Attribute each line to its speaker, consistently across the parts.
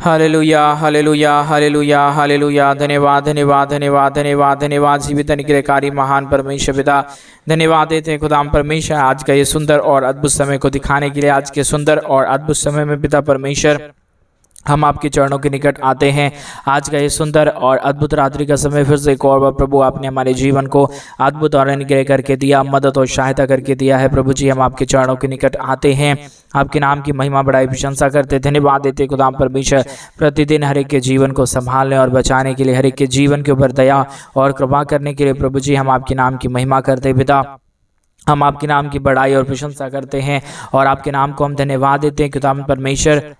Speaker 1: Hallelujah hallelujah hallelujah hallelujah. धन्यवाद धन्यवाद धन्यवाद धन्यवाद धन्यवाद जीवित अनुग्रहकारी महान परमेश्वर पिता, धन्यवाद देते हैं खुदाम परमेश्वर आज का ये सुंदर और अद्भुत समय को दिखाने के लिए। आज के सुंदर और अद्भुत समय में पिता परमेश्वर हम आपके चरणों के निकट आते हैं। आज का ये सुंदर और अद्भुत रात्रि का समय फिर से एक और बार प्रभु आपने हमारे जीवन को अद्भुत और अनुग्रह करके दिया, मदद और सहायता करके दिया है। प्रभु जी हम आपके चरणों के निकट आते हैं, आपके नाम की महिमा बढ़ाई प्रशंसा करते, धन्यवाद देते खुदाम परमेश्वर प्रतिदिन हर एक के जीवन को संभालने और बचाने के लिए, हर एक के जीवन के ऊपर दया और कृपा करने के लिए प्रभु जी हम आपके नाम की महिमा करते पिता। हम आपके नाम की बढ़ाई और प्रशंसा करते हैं और आपके नाम को हम धन्यवाद देते हैं खुदाम परमेश्वर,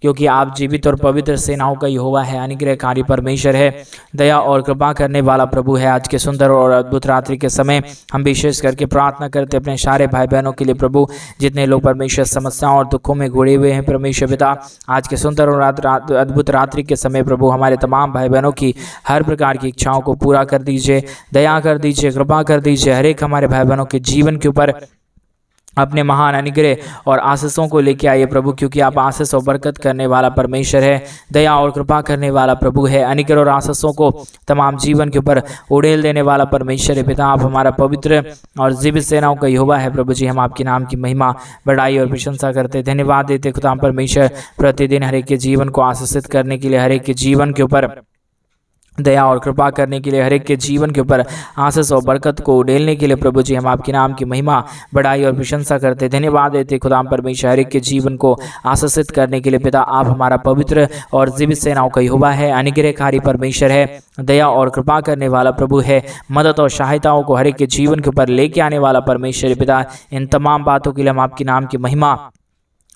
Speaker 1: क्योंकि आप जीवित और पवित्र सेनाओं का यहोवा है, अनुग्रहकारी परमेश्वर है, दया और कृपा करने वाला प्रभु है। आज के सुंदर और अद्भुत रात्रि के समय हम विशेष करके प्रार्थना करते अपने सारे भाई बहनों के लिए प्रभु, जितने लोग परमेश्वर समस्याओं और दुखों में घुड़े हुए हैं परमेश्वर पिता। आज के सुंदर और अद्भुत रात्रि के समय प्रभु हमारे तमाम भाई बहनों की हर प्रकार की इच्छाओं को पूरा कर दीजिए, दया कर दीजिए, कृपा कर दीजिए। हर एक हमारे भाई बहनों के जीवन के ऊपर अपने महान अनुग्रह और आशीषों को लेके आइए प्रभु, क्योंकि आप आशीष और बरकत करने वाला परमेश्वर है, दया और कृपा करने वाला प्रभु है। अनुग्रह और आशीषों को तमाम जीवन के ऊपर उड़ेल देने वाला परमेश्वर है पिता। आप हमारा पवित्र और जीवित सेनाओं का यहोवा है प्रभु जी। हम आपके नाम की महिमा बढ़ाई और प्रशंसा करते, धन्यवाद देते खुदा परमेश्वर प्रतिदिन हर एक के जीवन को आशीषित करने के लिए, हर एक के जीवन के ऊपर दया और कृपा करने के लिए, हर एक के जीवन के ऊपर आशीष और बरकत को उड़ेलने के लिए प्रभु जी हम आपके नाम की महिमा बढ़ाई और प्रशंसा करते, धन्यवाद देते खुदाम परमेश्वर हर एक के जीवन को आशीषित करने के लिए पिता। आप हमारा पवित्र और जीवित सेनाओं का यहोवा है, अनुग्रहकारी परमेश्वर है, दया और कृपा करने वाला प्रभु है, मदद और सहायताओं को हर एक के जीवन के ऊपर लेके आने वाला परमेश्वर पिता। इन तमाम बातों के लिए हम आपके नाम की महिमा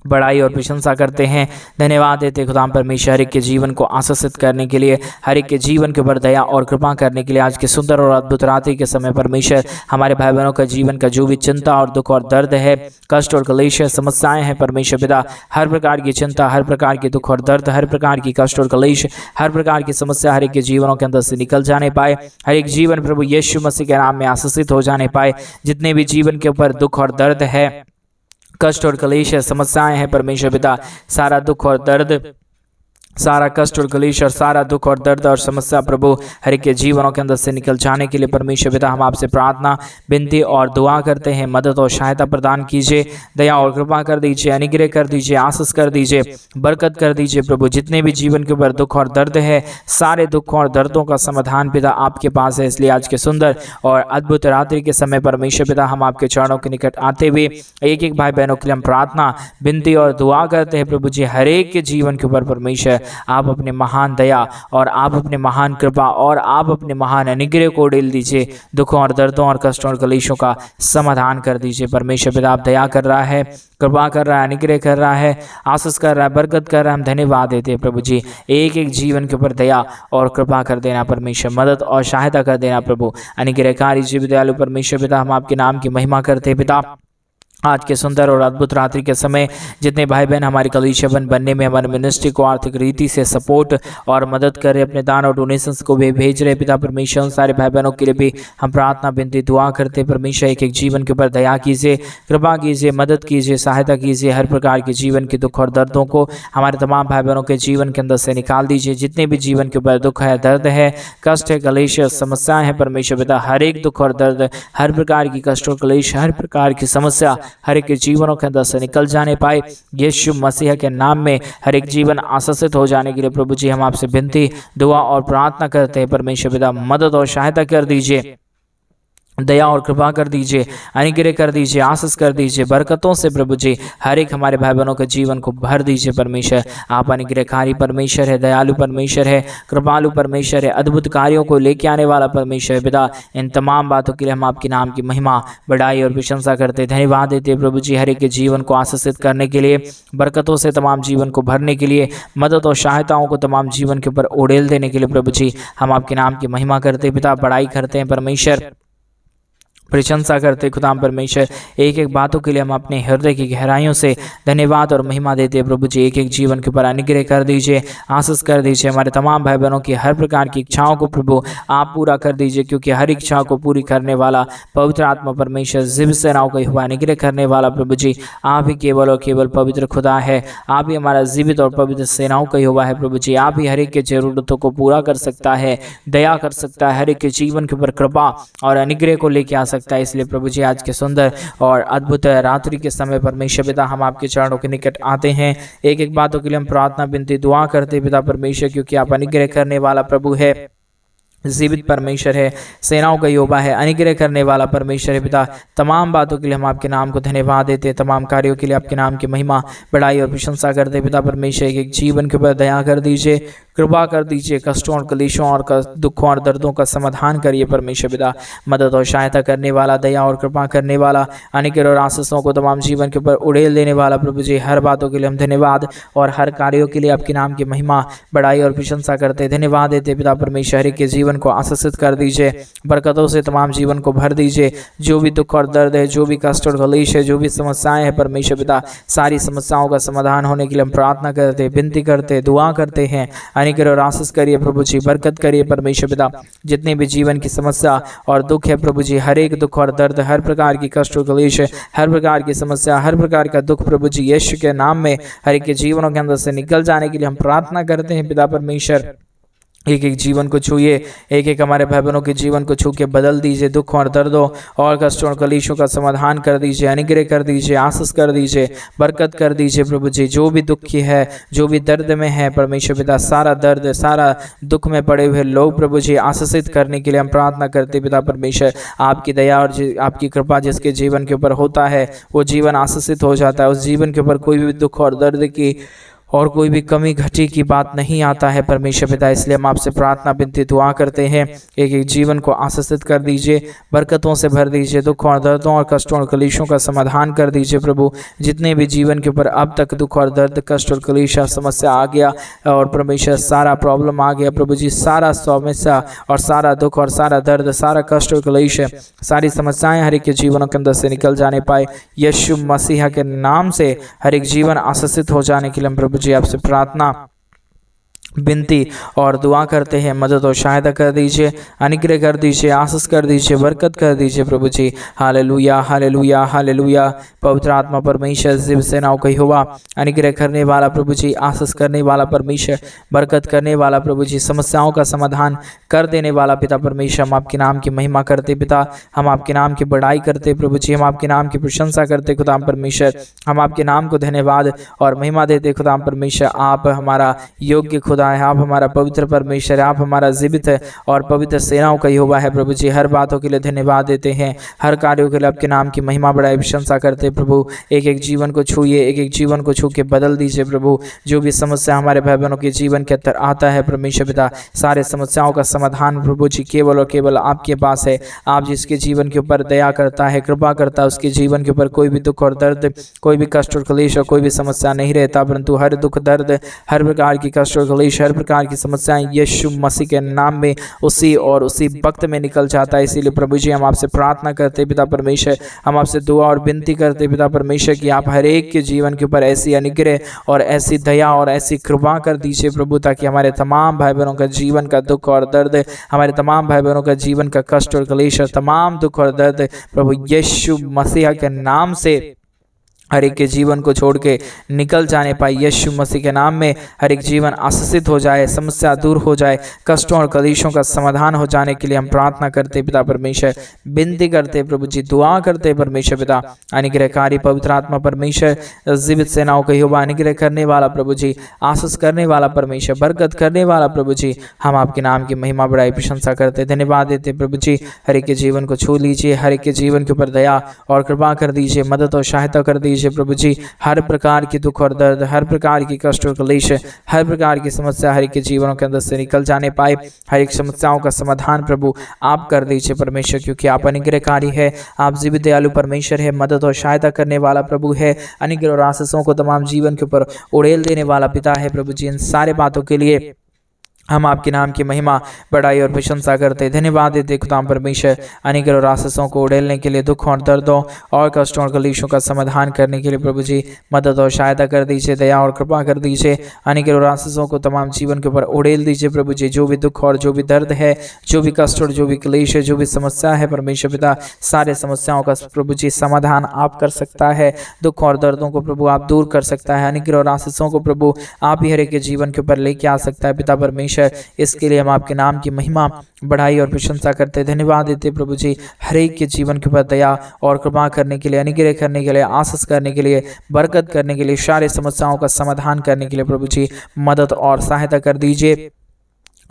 Speaker 1: बढ़ाई और प्रशंसा करते हैं, धन्यवाद देते खुदाम परमेश्वर हर एक के जीवन को आशीषित करने के लिए, हर एक के जीवन के ऊपर दया और कृपा करने के लिए। आज के सुंदर और अद्भुत रात्रि के समय परमेश्वर हमारे भाई बहनों का जीवन का जो भी चिंता और दुख और दर्द है, कष्ट और क्लेश समस्याएं हैं परमेश्वर पिता, हर प्रकार की चिंता, हर प्रकार की दुख और दर्द, हर प्रकार की कष्ट और क्लेश, हर प्रकार की समस्या हर एक के जीवनों के अंदर से निकल जाने पाए। हर एक जीवन प्रभु यीशु मसीह के नाम में आशीषित हो जाने पाए। जितने भी जीवन के ऊपर दुख और दर्द है, कष्ट और क्लेश समस्याएं हैं परमेश्वर पिता, सारा दुख और दर्द, सारा कष्ट और क्लेश और सारा दुख और दर्द और समस्या प्रभु हर एक के जीवनों के अंदर से निकल जाने के लिए परमेश्वर पिता हम आपसे प्रार्थना, विनती और दुआ करते हैं। मदद और सहायता प्रदान कीजिए, दया और कृपा कर दीजिए, अनुग्रह कर दीजिए, आशीष कर दीजिए, बरकत कर दीजिए प्रभु। जितने भी जीवन के ऊपर दुख और दर्द है, सारे दुखों और दर्दों का समाधान पिता आपके पास है। इसलिए आज के सुंदर और अद्भुत रात्रि के समय परमेश्वर पिता हम आपके चरणों के निकट आते हुए एक एक भाई बहनों के लिए हम प्रार्थना, विनती और दुआ करते हैं प्रभु जी। हर एक के जीवन के ऊपर परमेश्वर आप अपने महान दया और आप अपने महान कृपा और आप अपने महान अनुग्रह को उड़ेल दीजिए, दुखों और दर्दों और कष्टों और क्लेशों का समाधान कर दीजिए परमेश्वर पिता। आप दया कर रहा है, कृपा कर रहा है, अनुग्रह कर रहा है, आशीष कर रहा है, बरकत कर रहा है। हम धन्यवाद देते हैं प्रभु जी। एक एक जीवन के ऊपर दया और कृपा कर देना परमेश्वर, मदद और सहायता कर देना प्रभु, अनुग्रहकारी जीवित दयालु परमेश्वर पिता। हम आपके नाम की महिमा करते हैं पिता। आज के सुंदर और अद्भुत रात्रि के समय जितने भाई बहन हमारी कलीसिया बनने में हमारे मिनिस्ट्री को आर्थिक रीति से सपोर्ट और मदद कर रहे, अपने दान और डोनेशंस को भी भेज रहे पिता परमेश्वर, उन सारे भाई बहनों के लिए भी हम प्रार्थना, विनती, दुआ करते परमेश्वर। एक एक जीवन के ऊपर दया कीजिए, कृपा कीजिए, मदद कीजिए, सहायता कीजिए। हर प्रकार के जीवन के दुख और दर्दों को हमारे तमाम भाई बहनों के जीवन के अंदर से निकाल दीजिए। जितने भी जीवन के ऊपर दुख है, दर्द है, कष्ट है, क्लेश, समस्याएं हैं परमेश्वर पिता, हर एक दुख और दर्द, हर प्रकार की कष्ट और क्लेश, हर प्रकार की समस्या हर एक के जीवनों के अंदर से निकल जाने पाए। यीशु मसीह के नाम में हर एक जीवन आशीषित हो जाने के लिए प्रभु जी हम आपसे विनती, दुआ और प्रार्थना करते हैं परमेश्वर पिता। मदद और सहायता कर दीजिए, दया और कृपा कर दीजिए, अनुग्रह कर दीजिए, आशीष कर दीजिए, बरकतों से प्रभु जी हर एक हमारे भाई बहनों के जीवन को भर दीजिए परमेश्वर। आप अनुग्रहकारी परमेश्वर है, दयालु परमेश्वर है, कृपालु परमेश्वर है, अद्भुत कार्यों को लेके आने वाला परमेश्वर है पिता। इन तमाम बातों के लिए हम आपके नाम की महिमा बढ़ाई और प्रशंसा करते, धन्यवाद देते प्रभु जी। हर एक के जीवन को आशीषित करने के लिए, बरकतों से तमाम जीवन को भरने के लिए, मदद और सहायताओं को तमाम जीवन के ऊपर उड़ेल देने के लिए प्रभु जी हम आपके नाम की महिमा करते पिता, बड़ाई करते हैं परमेश्वर। प्रशंसा करते खुदाम परमेश्वर। एक एक बातों के लिए हम अपने हृदय की गहराइयों से धन्यवाद और महिमा देते हैं प्रभु जी। एक एक जीवन के ऊपर अनुग्रह कर दीजिए, आशीष कर दीजिए। हमारे तमाम भाई बहनों की हर प्रकार की इच्छाओं को प्रभु आप पूरा कर दीजिए, क्योंकि हर इच्छा को पूरी करने वाला पवित्र आत्मा परमेश्वर जीवित सेनाओं का हुआ अनुग्रह करने वाला प्रभु जी आप ही केवल और केवल पवित्र खुदा है। आप ही हमारा जीवित और पवित्र सेनाओं का हुआ है प्रभु जी। आप ही हर एक के जरूरतों को पूरा कर सकता है, दया कर सकता है, हर एक के जीवन के ऊपर कृपा और अनुग्रह को लेके आ सकता है। इसलिए प्रभु जी आज के सुंदर और अद्भुत रात्रि के समय परमेश्वर पिता हम आपके चरणों के निकट आते हैं। एक एक बातों के लिए हम प्रार्थना विनती दुआ करते पिता परमेश्वर, क्योंकि आप अनुग्रह करने वाला प्रभु है, जीवित परमेश्वर है, सेनाओं का यहोवा है, अनुग्रह करने वाला परमेश्वर है पिता। तमाम बातों के लिए हम आपके नाम को धन्यवाद देते हैं, तमाम कार्यों के लिए आपके नाम की महिमा बढ़ाई और प्रशंसा करते पिता परमेश्वर। एक जीवन के ऊपर दया कर दीजिए, कृपा कर दीजिए, कष्टों और कलेशों और दुखों और दर्दों का समाधान करिए परमेश्वर पिता। मदद और सहायता करने वाला, दया और कृपा करने वाला, अनुग्रह और आशीषों को तमाम जीवन के ऊपर उड़ेल देने वाला प्रभु जी, हर बातों के लिए हम धन्यवाद और हर कार्यों के लिए आपके नाम की महिमा बढ़ाई और प्रशंसा करते धन्यवाद देते पिता परमेश्वर। के जीवन को आशीषित कर दीजिए, बरकतों से तमाम जीवन को भर दीजिए। जो भी दुख और दर्द है, जो भी कष्ट और कलेश है, जो भी समस्याएं हैं परमेश्वर पिता, सारी समस्याओं का समाधान होने के लिए हम प्रार्थना करते, विनती करते, दुआ करते हैं। अनुग्रह और आशीष करिए प्रभु जी, बरकत करिए परमेश्वर पिता। जितने भी जीवन की समस्या और दुख है प्रभु जी, हर एक दुख और दर्द, हर प्रकार की कष्ट और कलेश, हर प्रकार की समस्या, हर प्रकार का दुख प्रभु जी यीशु के नाम में हर एक के जीवनों के अंदर से निकल जाने के लिए हम प्रार्थना करते हैं पिता परमेश्वर। एक एक जीवन को छूइए, एक एक हमारे भाई बहनों के जीवन को छू के बदल दीजिए, दुख और दर्दों और कष्टों और कलेशों का समाधान कर दीजिए, अनुग्रह कर दीजिए, आशीष कर दीजिए, बरकत कर दीजिए प्रभु जी। जो भी दुखी है, जो भी दर्द में है परमेश्वर पिता, सारा दर्द, सारा दुख में पड़े हुए लोग प्रभु जी आशीषित करने के लिए हम प्रार्थना करते पिता परमेश्वर। आपकी दया और आपकी कृपा जिसके जीवन के ऊपर होता है वो जीवन आशीषित हो जाता है। उस जीवन के ऊपर कोई भी दुख और दर्द की और कोई भी कमी घटी की बात नहीं आता है परमेश्वर पिता। इसलिए हम आपसे प्रार्थना विनती दुआ करते हैं, एक एक जीवन को आशीषित कर दीजिए, बरकतों से भर दीजिए, दुखों और दर्दों और कष्टों और कलेशों का समाधान कर दीजिए प्रभु। जितने भी जीवन के ऊपर अब तक दुख और दर्द, कष्ट और कलेश समस्या आ गया और परमेश्वर सारा प्रॉब्लम आ गया प्रभु जी, सारा समस्या और सारा दुख और सारा दर्द, सारा कष्ट और कलेश, सारी समस्याएं हर एक के जीवनों के अंदर से निकल जाने पाए यीशु मसीह के नाम से। हर एक जीवन आशीषित हो जाने के लिए हम प्रभु जी आपसे प्रार्थना विनती और दुआ करते हैं। मदद और सहायता कर दीजिए, अनुग्रह कर दीजिए, आशीष कर दीजिए, बरकत कर दीजिए प्रभु जी। Hallelujah hallelujah hallelujah. पवित्र आत्मा परमेश्वर जीव सेनाओं का यहोवा, अनुग्रह करने वाला प्रभु जी, आशीष करने वाला परमेश्वर, बरकत करने वाला प्रभु जी, समस्याओं का समाधान कर देने वाला पिता परमेश्वर। हम आपके नाम की महिमा करते पिता, हम आपके नाम की बड़ाई करते प्रभु जी, हम आपके नाम की प्रशंसा करते खुदाम परमेश्वर। हम आपके नाम को धन्यवाद और महिमा देते खुदाम परमेश्वर। आप हमारा योग्य खुदा है, आप हमारा पवित्र परमेश्वर है, आप हमारा जीवित है और पवित्र सेनाओं का यहोवा है प्रभु जी। हर बातों के लिए धन्यवाद देते हैं, हर कार्यों के लिए आपके नाम की महिमा बढ़ाई प्रशंसा करते प्रभु। एक एक जीवन को छूइए, एक एक जीवन को छू के बदल दीजिए प्रभु। जो भी समस्या हमारे भाई बहनों के जीवन के अंदर आता है परमेश्वर पिता, सारे समस्याओं का समाधान प्रभु जी केवल और केवल आपके पास है। आप जिसके जीवन के ऊपर दया करता है, कृपा करता है, उसके जीवन के ऊपर कोई भी दुख और दर्द, कोई भी कष्ट और कलेश और कोई भी समस्या नहीं रहता, परंतु हर दुख दर्द, हर प्रकार की कष्ट और कलेश, हर प्रकार की समस्याएं यीशु मसीह के नाम में उसी वक्त में निकल जाता है। इसीलिए प्रभु जी हम आपसे प्रार्थना करते पिता परमेश्वर, हम आपसे दुआ और विनती करते पिता परमेश्वर कि आप हर एक के जीवन के ऊपर ऐसी अनुग्रह और ऐसी दया और ऐसी कृपा कर दीजिए प्रभु, ताकि हमारे तमाम भाई बहनों का जीवन का दुख और दर्द, हमारे तमाम भाई बहनों का जीवन का कष्ट और कलेश और तमाम दुख और दर्द प्रभु यीशु मसीह के नाम से हर एक के जीवन को छोड़ के निकल जाने पाए। यीशु मसीह के नाम में हर एक जीवन आशीषित हो जाए, समस्या दूर हो जाए, कष्टों और कलेशों का समाधान हो जाने के लिए हम प्रार्थना करते पिता परमेश्वर, विनती करते प्रभु जी, दुआ करते परमेश्वर पिता। अनुग्रहकारी पवित्र आत्मा परमेश्वर, जीवित सेनाओं का यहोवा, अनुग्रह करने वाला प्रभु जी, आशीष करने वाला परमेश्वर, बरकत करने वाला प्रभु जी, हम आपके नाम की महिमा बढ़ाई प्रशंसा करते धन्यवाद देते प्रभु जी। हर एक के जीवन को छू लीजिए, हर एक के जीवन के ऊपर दया और कृपा कर दीजिए, मदद और सहायता कर दीजिए प्रभु जी। हर प्रकार की दुख और दर्द, हर प्रकार की कष्ट और कलेश, हर प्रकार की समस्या हर एक के जीवनों के अंदर से निकल जाने पाए। हर एक समस्याओं का समाधान प्रभु आप कर दीजिए परमेश्वर, क्योंकि आप अनुग्रहकारी है, आप जीवित दयालु परमेश्वर है, मदद और सहायता करने वाला प्रभु है, अनुग्रह और आशीषों को तमाम जीवन के ऊपर उड़ेल देने वाला पिता है प्रभु जी। इन सारे बातों के लिए हम आपके नाम की महिमा बड़ाई और प्रशंसा करते धन्यवाद देते खुदा परमेश्वर अनेक और आशीषों को उड़ेलने के लिए, दुख और दर्दों और कष्टों और कलेशों का समाधान करने के लिए प्रभु जी मदद और सहायता कर दीजिए, दया और कृपा कर दीजिए। अनेक और आशीषों को तमाम जीवन के ऊपर उड़ेल दीजिए प्रभु जी। जो भी दुख और जो भी दर्द है, जो भी कष्ट और जो भी क्लेश है, जो भी समस्या है परमेश्वर पिता, सारे समस्याओं का प्रभु जी समाधान आप कर सकता है। दुख और दर्दों को प्रभु आप दूर कर सकता है। अनेक और आशीषों को प्रभु आप ही हर एक के जीवन के ऊपर लेके आ सकता है पिता परमेश्वर। इसके लिए हम आपके नाम की महिमा बढ़ाई और प्रशंसा करते धन्यवाद देते प्रभु जी। हर एक के जीवन के ऊपर दया और कृपा करने के लिए, अनुग्रह करने के लिए, आशीष करने के लिए, बरकत करने के लिए, सारी समस्याओं का समाधान करने के लिए प्रभु जी मदद और सहायता कर दीजिए,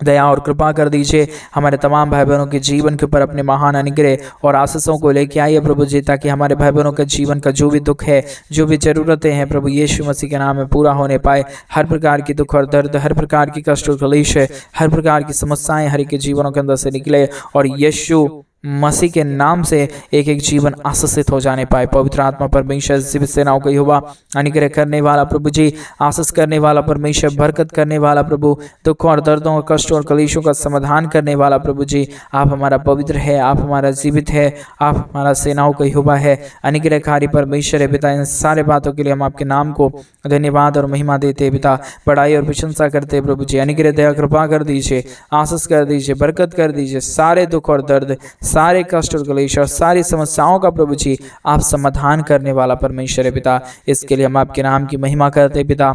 Speaker 1: दया और कृपा कर दीजिए। हमारे तमाम भाई बहनों के जीवन के ऊपर अपने महान अनुग्रह और आशीषों को लेके आइए प्रभु जी, ताकि हमारे भाई बहनों के जीवन का जो भी दुख है, जो भी जरूरतें हैं प्रभु यीशु मसीह के नाम में पूरा होने पाए। हर प्रकार की दुख और दर्द, हर प्रकार की कष्ट और क्लेश, हर प्रकार की समस्याएं हर एक के जीवनों के अंदर से निकले और यीशु मसीह के नाम से एक एक जीवन आशीषित हो जाने पाए। पवित्र आत्मा परमेश्वर जीवित सेनाओं का यहोवा, अनुग्रह करने वाला प्रभु जी, आशीष करने वाला परमेश्वर, बरकत करने वाला प्रभु, दुख और दर्दों और कष्टों और कलेशों का समाधान करने वाला प्रभु जी, आप हमारा पवित्र है, आप हमारा जीवित है, आप हमारा सेनाओं का यहोवा है, अनुग्रहकारी परमेश्वर है पिता। इन सारे बातों के लिए हम आपके नाम को धन्यवाद और महिमा देते पिता, बड़ाई और प्रशंसा करते प्रभु जी। अनुग्रह दया कृपा कर दीजिए, आशीष कर दीजिए, बरकत कर दीजिए। सारे दुख और दर्द, सारे कष्ट और क्लेश और सारी समस्याओं का प्रभु जी आप समाधान करने वाला परमेश्वर है पिता। इसके लिए हम आपके नाम की महिमा करते पिता,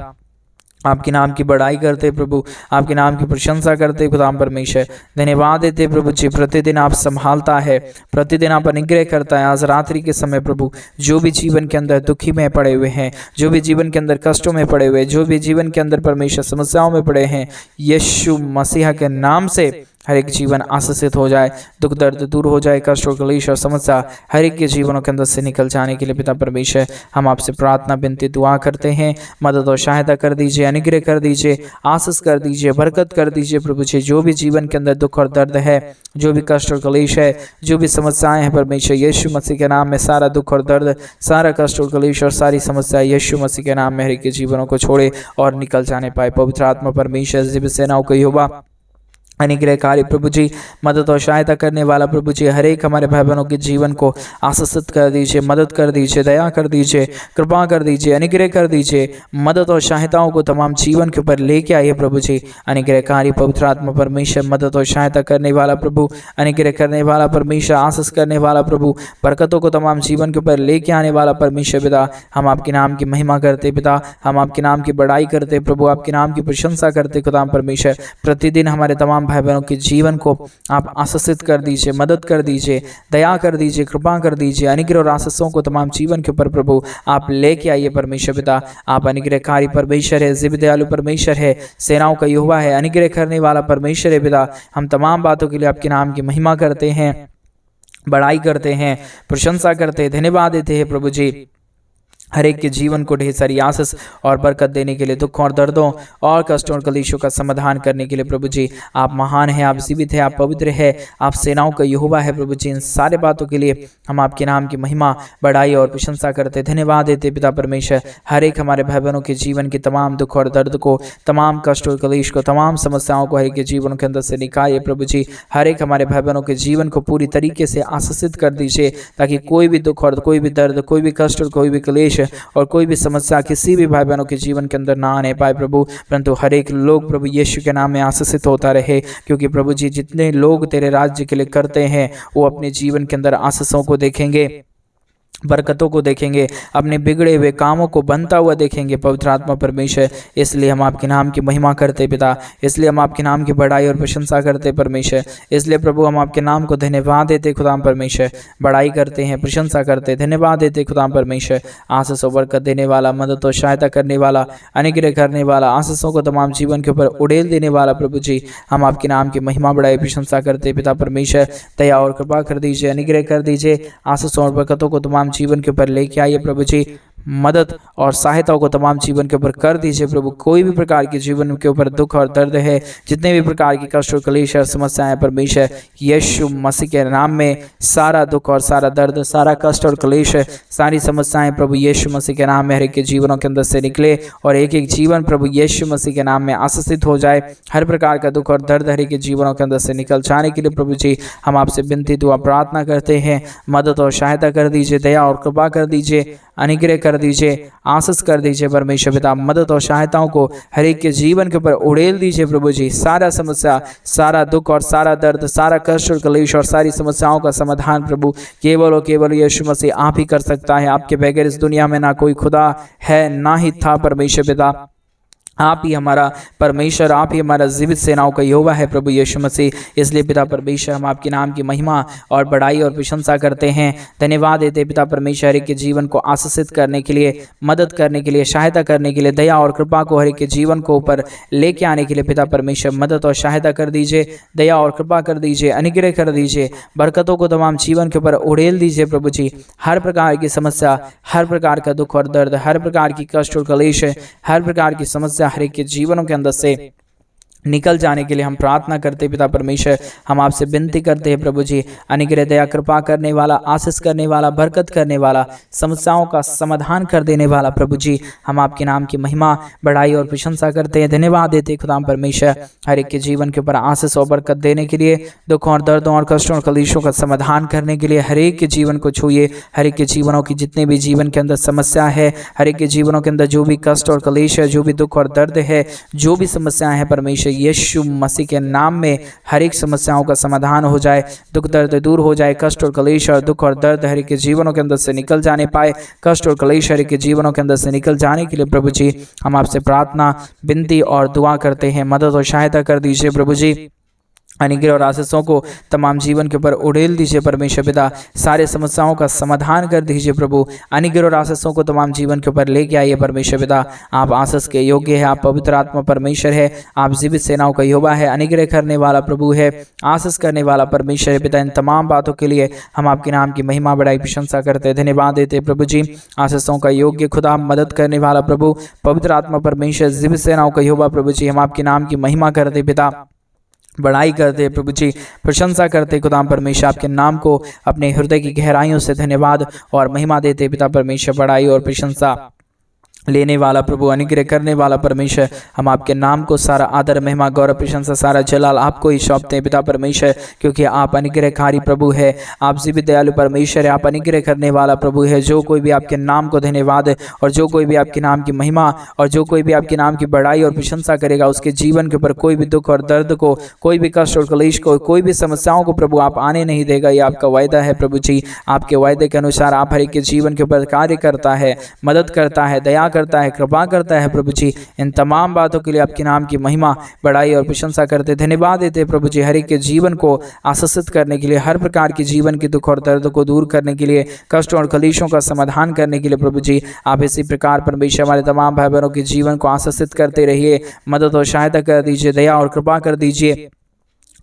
Speaker 1: आपके नाम की बड़ाई करते प्रभु, आपके नाम की प्रशंसा करते खुदा परमेश्वर। धन्यवाद देते प्रभु जी, प्रतिदिन आप संभालता है, प्रतिदिन आप अनुग्रह करता है। आज रात्रि के समय प्रभु जो भी जीवन के अंदर दुखी में पड़े हुए हैं, जो भी जीवन के अंदर कष्टों में पड़े हुए, जो भी जीवन के अंदर परमेश्वर समस्याओं में पड़े हैं, यीशु मसीह के नाम से हर एक जीवन आशीषित हो जाए, दुख दर्द दूर हो जाए, कष्ट और क्लेश और समस्या हर एक के जीवनों के अंदर से निकल जाने के लिए पिता परमेश्वर हम आपसे प्रार्थना विनती दुआ करते हैं। मदद और सहायता कर दीजिए, अनुग्रह कर दीजिए, आशीष कर दीजिए, बरकत कर दीजिए प्रभु जी। जो भी जीवन के अंदर दुख और दर्द है, जो भी कष्ट और क्लेश है, जो भी समस्याएं हैं परमेश्वर, यीशु मसीह के नाम में सारा दुख और दर्द, सारा कष्ट और क्लेश और सारी समस्या यीशु मसीह के नाम में हर एक के जीवनों को छोड़े और निकल जाने पाए। पवित्र आत्मा परमेश्वर जीवित सेनाओं का यहोवा, अनुग्रहकारी प्रभु जी, मदद और सहायता करने वाला प्रभु जी, हर एक हमारे भाई बहनों के जीवन को आशीषित कर दीजिए, मदद कर दीजिए, दया कर दीजिए, कृपा कर दीजिए, अनुग्रह कर दीजिए। मदद और सहायताओं को तमाम जीवन के ऊपर लेके आइए प्रभु जी। अनुग्रहकारी पवित्र आत्मा परमेश्वर, मदद और सहायता करने वाला प्रभु, अनुग्रह करने वाला परमेश्वर, आशीष करने वाला प्रभु, बरकतों को तमाम जीवन के ऊपर लेके आने वाला परमेश्वर पिता, हम आपके नाम की महिमा करते पिता, हम आपके नाम की बड़ाई करते प्रभु, आपके नाम की प्रशंसा करते खुदा परमेश्वर। प्रतिदिन हमारे तमाम भाई बहनों के जीवन को आप आशीषित कर दीजिए, मदद कर दीजिए, दया कर दीजिए, कृपा कर दीजिए। अनुग्रह और आशीषों को तमाम जीवन के ऊपर प्रभु आप लेके आइए परमेश्वर पिता। आप अनुग्रहकारी परमेश्वर है, जीवित दयालु परमेश्वर है, सेनाओं का यहोवा है, अनुग्रह करने वाला परमेश्वर है पिता। हम तमाम बातों के लिए आपके नाम की महिमा करते हैं, बड़ाई करते हैं, प्रशंसा करते हैं, धन्यवाद देते हैं प्रभु जी। हर एक के जीवन को ढेर सारी आशीष और बरकत देने के लिए, दुख और दर्दों और कष्टों और कलेशों का समाधान करने के लिए प्रभु जी आप महान हैं, आप जीवित हैं, आप पवित्र है, आप सेनाओं का यहोवा है प्रभु जी। इन सारे बातों के लिए हम आपके नाम की महिमा, बड़ाई और प्रशंसा करते धन्यवाद देते पिता परमेश्वर। हर एक हमारे भाई बहनों के जीवन के तमाम दुख और दर्द को, तमाम कष्ट और कलेश को, तमाम समस्याओं को हर एक के जीवन के अंदर से निकालिए प्रभु जी। हर एक हमारे भाई बहनों के जीवन को पूरी तरीके से आशीषित कर दीजिए, ताकि कोई भी दुख और कोई भी दर्द, कोई भी कष्ट और कोई भी क्लेश और कोई भी समस्या किसी भी भाई बहनों के जीवन के अंदर ना आने पाए प्रभु, परंतु हर एक लोग प्रभु यीशु के नाम में आशीषित होता रहे। क्योंकि प्रभु जी जितने लोग तेरे राज्य के लिए करते हैं, वो अपने जीवन के अंदर आशीषों को देखेंगे, बरकतों को देखेंगे, अपने बिगड़े हुए कामों को बनता हुआ देखेंगे पवित्र आत्मा परमेश्वर। इसलिए हम आपके नाम की महिमा करते पिता, इसलिए हम आपके नाम की बड़ाई और प्रशंसा करते परमेश्वर। इसलिए प्रभु हम आपके नाम को धन्यवाद देते खुदा परमेश्वर, बड़ाई करते हैं, प्रशंसा करते, धन्यवाद देते खुदा परमेश्वर। आशीष और बरकत देने वाला, मदद और सहायता करने वाला, अनुग्रह करने वाला, आशीषों को तमाम जीवन के ऊपर उड़ेल देने वाला प्रभु जी, हम आपके नाम की महिमा, बड़ाई, प्रशंसा करते पिता परमेश्वर। दया और कृपा कर दीजिए, अनुग्रह कर दीजिए, आशीष और बरकतों को तमाम जीवन के ऊपर लेके आइए प्रभु जी। मदद और सहायता को तमाम जीवन के ऊपर कर दीजिए प्रभु। कोई भी प्रकार के जीवन के ऊपर दुख और दर्द है, जितने भी प्रकार की कष्ट और क्लेश और समस्याएं परमेश्वर यीशु मसीह के नाम में सारा दुख और सारा दर्द, सारा कष्ट और क्लेश, सारी समस्याएं प्रभु यीशु मसीह के नाम में हर एक के जीवनों के अंदर से निकले और एक एक जीवन प्रभु यीशु मसीह के नाम में आशीषित हो जाए। हर प्रकार का दुख और दर्द हर एक के जीवनों के अंदर से निकल जाने के लिए प्रभु जी हम आपसे विनती दुआ प्रार्थना करते हैं। मदद और सहायता कर दीजिए, दया और कृपा कर दीजिए, अनुग्रह कर दीजिए, आशीष कर दीजिए परमेश्वर पिता। मदद और सहायताओं को हर एक के जीवन के ऊपर उड़ेल दीजिए प्रभु जी। सारा समस्या, सारा दुख और सारा दर्द, सारा कष्ट और क्लेश और सारी समस्याओं का समाधान प्रभु केवल और केवल यीशु मसीह आप ही कर सकता है। आपके बगैर इस दुनिया में ना कोई खुदा है, ना ही था परमेश्वर पिता। आप ही हमारा परमेश्वर, आप ही हमारा जीवित सेनाओं का यहोवा है प्रभु यीशु मसीह। इसलिए पिता परमेश्वर हम आपके नाम की महिमा और बड़ाई और प्रशंसा करते हैं, धन्यवाद देते पिता परमेश्वर हर एक के जीवन को आशीषित करने के लिए, मदद करने के लिए, सहायता करने के लिए, दया और कृपा को हर एक के जीवन को ऊपर लेके आने के लिए पिता परमेश्वर मदद और सहायता कर दीजिए, दया और कृपा कर दीजिए, अनुग्रह कर दीजिए, बरकतों को तमाम जीवन के ऊपर उड़ेल दीजिए प्रभु जी। हर प्रकार की समस्या, हर प्रकार का दुख और दर्द, हर प्रकार की कष्ट और क्लेश, हर प्रकार की समस्या हर एक के जीवनों के अंदर से निकल जाने के लिए हम प्रार्थना करते पिता परमेश्वर। हम आपसे विनती करते हैं प्रभु जी, अनुग्रह दया कृपा करने वाला, आशीष करने वाला, बरकत करने वाला, समस्याओं का समाधान कर देने वाला प्रभु जी हम आपके नाम की महिमा, बड़ाई और प्रशंसा करते हैं, धन्यवाद देते खुदा परमेश्वर हर एक के जीवन के ऊपर आशीष और बरकत देने के लिए, दुखों और दर्दों और कष्टों और क्लेशों का समाधान करने के लिए हर एक के जीवन को छूइए। हर एक के जीवनों की जितने भी जीवन के अंदर समस्या है, हर एक के जीवनों के अंदर जो भी कष्ट और क्लेश है, जो भी दुख और दर्द है, जो भी समस्याएं हैं परमेश्वर यीशु मसीह के नाम में हर एक समस्याओं का समाधान हो जाए, दुख दर्द दूर हो जाए, कष्ट और क्लेश और दुख और दर्द हर एक के जीवनों के अंदर से निकल जाने पाए, कष्ट और क्लेश हर एक के जीवनों के अंदर से निकल जाने के लिए प्रभु जी हम आपसे प्रार्थना, विनती और दुआ करते हैं। मदद और सहायता कर दीजिए प्रभु जी, अनुग्रह और आशीषों को तमाम जीवन के ऊपर उड़ेल दीजिए परमेश्वर पिता। सारे समस्याओं का समाधान कर दीजिए प्रभु, अनुग्रह और आशीषों को तमाम जीवन के ऊपर लेके आइए परमेश्वर पिता। आप आशीष के योग्य है, आप पवित्र आत्मा परमेश्वर है, आप जीवित सेनाओं का यहोवा है, अनुग्रह करने वाला प्रभु है, आशीष करने वाला परमेश्वर है पिता। इन तमाम बातों के लिए हम आपके नाम की महिमा बड़ाई प्रशंसा करते, धन्यवाद देते प्रभु जी। आशीषों का योग्य खुदा, मदद करने वाला प्रभु, पवित्र आत्मा परमेश्वर, जीवित सेनाओं का यहोवा प्रभु जी हम आपके नाम की महिमा करते पिता, बड़ाई करते प्रभु जी, प्रशंसा करते खुदा परमेश्वर, आपके नाम को अपने हृदय की गहराइयों से धन्यवाद और महिमा देते पिता परमेश्वर। बड़ाई और प्रशंसा लेने वाला प्रभु, अनुग्रह करने वाला परमेश्वर, हम आपके नाम को सारा आदर, महिमा, गौरव, प्रशंसा, सारा जलाल आपको ही सौंपते हैं पिता परमेश्वर, क्योंकि आप अनुग्रहकारी प्रभु है, आप जीवित दयालु परमेश्वर है, आप अनुग्रह करने वाला प्रभु है। जो कोई भी आपके नाम को धन्यवाद और जो कोई भी आपके नाम की महिमा और जो कोई भी आपके नाम की बड़ाई और प्रशंसा करेगा, उसके जीवन के ऊपर कोई भी दुख और दर्द को, कोई भी कष्ट और क्लेश को, कोई भी समस्याओं को प्रभु आप आने नहीं देगा। ये आपका वायदा है प्रभु जी। आपके वायदे के अनुसार आप हर एक के जीवन के ऊपर कार्य करता है, मदद करता है, दया करता है, कृपा करता है प्रभु जी। इन तमाम बातों के लिए आपके नाम की महिमा, बड़ाई और प्रशंसा करते, धन्यवाद देते प्रभु जी। हर एक के जीवन को आशीषित करने के लिए, हर प्रकार की जीवन के दुख और दर्द को दूर करने के लिए, कष्टों और क्लेशों का समाधान करने के लिए प्रभु जी आप इसी प्रकार परमेश्वर हमारे तमाम भाई बहनों के जीवन को आशीषित करते रहिए। मदद और सहायता कर दीजिए, दया और कृपा कर दीजिए,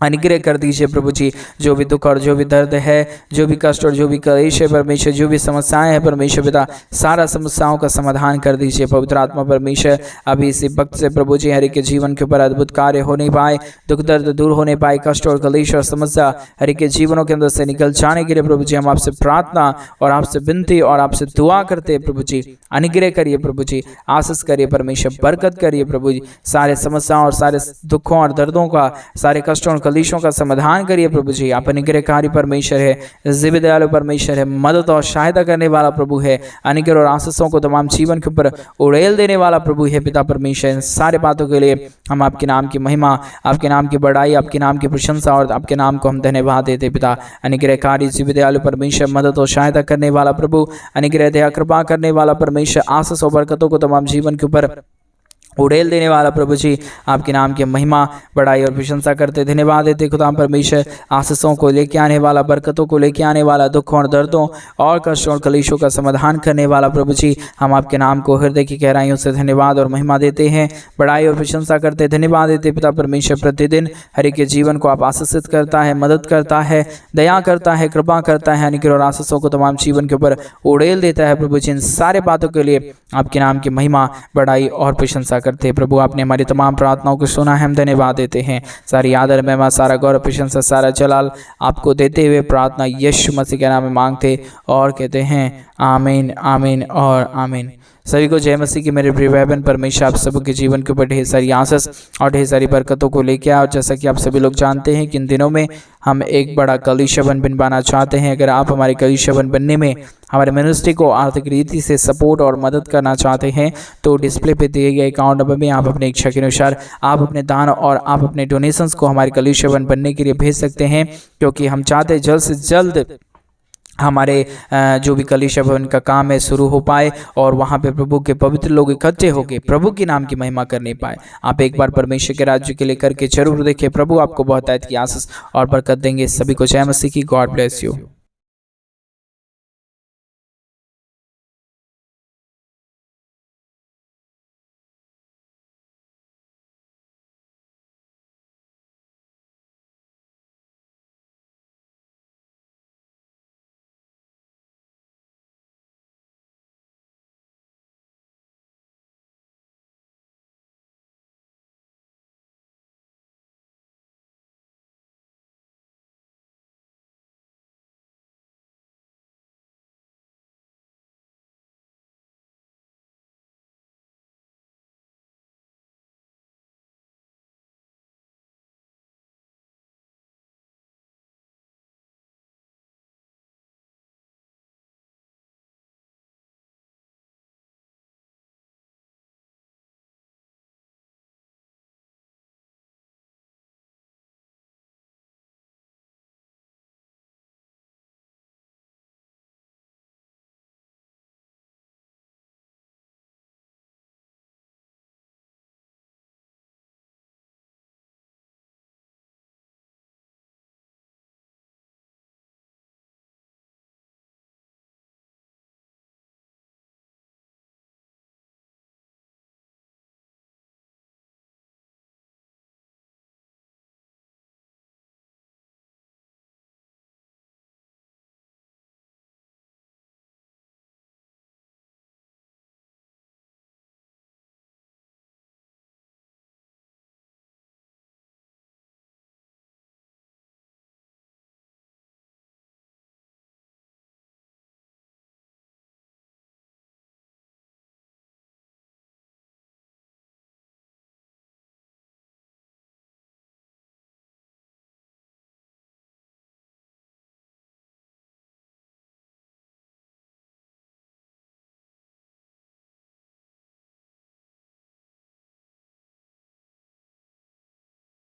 Speaker 1: अनुग्रह कर दीजिए प्रभु जी। जो भी दुख और जो भी दर्द है, जो भी कष्ट और जो भी क्लेश है परमेश्वर, जो भी समस्याएं हैं परमेश्वर पिता, सारा समस्याओं का समाधान कर दीजिए पवित्र आत्मा परमेश्वर। अभी इसी वक्त से प्रभु जी हर एक के जीवन के ऊपर अद्भुत कार्य होने पाए, दुख दर्द दूर होने पाए, कष्ट और क्लेश और समस्या हर एक के जीवनों के अंदर से निकल जाने के लिए प्रभु जी हम आपसे प्रार्थना और आपसे विनती और आपसे दुआ करते हैं प्रभु जी। अनुग्रह करिए प्रभु जी, आशीष करिए परमेश्वर, बरकत करिए प्रभु जी। सारे समस्याओं और सारे दुखों और दर्दों का, सारे कष्टों और क्लेशों का समाधान करिए प्रभु जी। आप अनुग्रहकारी परमेश्वर है, जीवित दयालु परमेश्वर है, मदद और सहायता करने वाला प्रभु है, अनुग्रह और आशीषों को तमाम जीवन के ऊपर उड़ेल देने वाला प्रभु है पिता परमेश्वर। इन सारे बातों के लिए हम आपके नाम की महिमा, आपके नाम की बड़ाई, आपके नाम की प्रशंसा और आपके नाम को हम धन्यवाद देते पिता। अनुग्रहकारी जीवित दयालु परमेश्वर, मदद और सहायता करने वाला प्रभु, अनुग्रह दया कृपा करने वाला परमेश्वर, आशीष और बरकतों को तमाम जीवन के ऊपर उड़ेल देने वाला प्रभु जी, आपके नाम की महिमा बड़ाई और प्रशंसा करते धन्यवाद देते खुदा परमेश्वर। आशीषों को लेके आने वाला, बरकतों को लेके आने वाला, दुखों और दर्दों और कष्टों और कलेशों का समाधान करने वाला प्रभु जी, हम आपके नाम को हृदय की गहराइयों से धन्यवाद और महिमा देते हैं, बड़ाई और प्रशंसा करते धन्यवाद देते पिता परमेश्वर। प्रतिदिन हर एक के जीवन को आप आशीषित करता है, मदद करता है, दया करता है, कृपा करता है, अनुग्रह और आशीषों को तमाम जीवन के ऊपर उड़ेल देता है प्रभु जी। इन सारे बातों के लिए आपके नाम की महिमा, बड़ाई और प्रशंसा करते हैं प्रभु। आपने हमारी तमाम प्रार्थनाओं को सुना है, हम धन्यवाद देते हैं। सारी आदर, महिमा, सारा गौरव, प्रशंसा, सारा जलाल आपको देते हुए प्रार्थना यीशु मसीह के नाम में मांगते और कहते हैं आमीन, आमीन और आमीन। सभी को जय मसीह की मेरे प्रिय भाई बहन। परमेश्वर आप सबके जीवन के ऊपर ढेर सारी आशीष और ढेर सारी बरकतों को लेके आए। और जैसा कि आप सभी लोग जानते हैं कि इन दिनों में हम एक बड़ा कलीसिया बनवाना चाहते हैं। अगर आप हमारे कलीसिया बनने में हमारे मिनिस्ट्री को आर्थिक रीति से सपोर्ट और मदद करना चाहते हैं तो डिस्प्ले पे दिए गए अकाउंट नंबर में आप अपने इच्छा के अनुसार आप अपने दान और आप अपने डोनेशंस को हमारे कलीसिया बनने के लिए भेज सकते हैं, क्योंकि हम चाहते हैं जल्द से जल्द हमारे जो भी कलीसिया भवन का काम है शुरू हो पाए और वहाँ पे प्रभु के पवित्र लोग इकट्ठे होकर प्रभु के नाम की महिमा करने पाए। आप एक बार परमेश्वर के राज्य के लिए करके जरूर देखिए, प्रभु आपको बहुत आयत की आशीष और बरकत देंगे। सभी को जय मसीह की। God bless you.